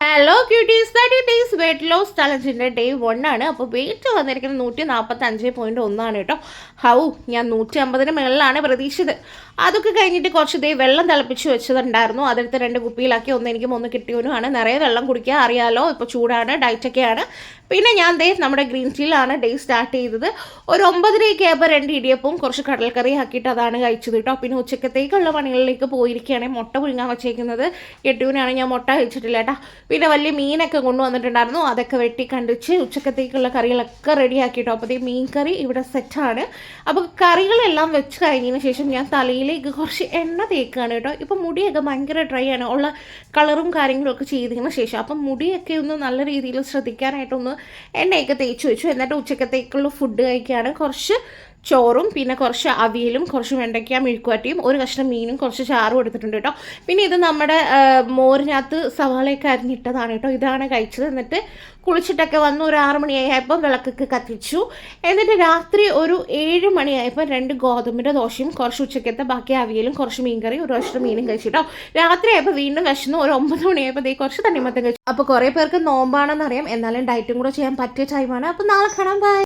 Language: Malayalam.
Hello cuties, 30 days weight loss ചലഞ്ചിൻ്റെ ഡേ 1 ആണ്. അപ്പോൾ വെയിറ്റ് വന്നിരിക്കുന്നത് 145.1 കേട്ടോ. ഞാൻ 150 മുകളിലാണ് പ്രതീക്ഷിച്ചത്. അതൊക്കെ കഴിഞ്ഞിട്ട് കുറച്ച് വെള്ളം തിളപ്പിച്ച് വെച്ചതുണ്ടായിരുന്നു. അതെടുത്ത് 2 കുപ്പിയിലാക്കി. ഒന്ന് എനിക്കും ഒന്ന് കിട്ടിയവനുമാണ്. നിറയെ വെള്ളം കുടിക്കുക, അറിയാലോ, ഇപ്പോൾ ചൂടാണ്, ഡയറ്റൊക്കെയാണ്. പിന്നെ ഞാൻ നമ്മുടെ ഗ്രീൻ ടീയിലാണ് ഡേ സ്റ്റാർട്ട് ചെയ്തത്. ഒരു 9:30 ആയപ്പോൾ 2 ഇടിയപ്പവും കുറച്ച് കടൽക്കറി ആക്കിയിട്ട് അതാണ് കഴിച്ചത് കേട്ടോ. പിന്നെ ഉച്ചക്കത്തേക്കുള്ള പണികളിലേക്ക് പോയിരിക്കുകയാണ്. മുട്ട പുഴുങ്ങാൻ വെച്ചേക്കുന്നത് കെട്ടുവിനാണ്. ഞാൻ മുട്ട കഴിച്ചിട്ടില്ല കേട്ടോ. പിന്നെ വലിയ മീനൊക്കെ കൊണ്ടുവന്നിട്ടുണ്ടായിരുന്നു. അതൊക്കെ വെട്ടി കണ്ടിച്ച് ഉച്ചക്കത്തേക്കുള്ള കറികളൊക്കെ റെഡിയാക്കിയിട്ടോ. അപ്പോൾ മീൻ കറി ഇവിടെ സെറ്റാണ്. അപ്പോൾ കറികളെല്ലാം വെച്ച് കഴിഞ്ഞതിന് ശേഷം ഞാൻ തലയിലേക്ക് കുറച്ച് എണ്ണ തേക്കുകയാണ് കേട്ടോ. ഇപ്പം മുടിയൊക്കെ ഭയങ്കര ഡ്രൈ ആണ്. ഉള്ള കളറും കാര്യങ്ങളും ഒക്കെ ചെയ്തതിന് ശേഷം അപ്പം മുടിയൊക്കെ ഒന്ന് നല്ല രീതിയിൽ ശ്രദ്ധിക്കാനായിട്ടൊന്ന് എണ്ണയൊക്കെ തേച്ച് വെച്ചു. എന്നിട്ട് ഉച്ചക്കത്തേക്കുള്ള ഫുഡ് കഴിക്കുകയാണ്. കുറച്ച് ചോറും പിന്നെ കുറച്ച് അവിയലും കുറച്ച് വെണ്ടയ്ക്ക മെഴുക്കുവരട്ടിയും ഒരു കഷ്ണം മീനും കുറച്ച് ചാറും എടുത്തിട്ടുണ്ട് കേട്ടോ. പിന്നെ ഇത് നമ്മുടെ മോരിനകത്ത് സവാളയൊക്കെ അരിഞ്ഞിട്ടതാണ് കേട്ടോ. ഇതാണ് കഴിച്ചത്. എന്നിട്ട് കുളിച്ചിട്ടൊക്കെ വന്ന് ഒരു 6 മണിയായപ്പോൾ വിളക്കൊക്കെ കത്തിച്ചു. എന്നിട്ട് രാത്രി ഒരു 7 മണിയായപ്പോൾ 2 ഗോതമ്പിൻ്റെ ദോശയും കുറച്ച് ഉച്ചക്കത്തെ ബാക്കി അവിയലും കുറച്ച് മീൻകറി ഒരു കഷ്ണം മീനും കഴിച്ചിട്ടോ. രാത്രി ആയപ്പോൾ വീണ്ടും വിശന്നു. ഒരു 9 മണിയായപ്പോൾ കുറച്ച് തണ്ണിമത്തം കഴിച്ചു. അപ്പോൾ കുറേ പേർക്ക് നോമ്പാണെന്നറിയാം, എന്നാലും ഡയറ്റും കൂടെ ചെയ്യാൻ പറ്റിയ ടൈമാണ്. അപ്പോൾ നാളെ കാണാം. ബൈ.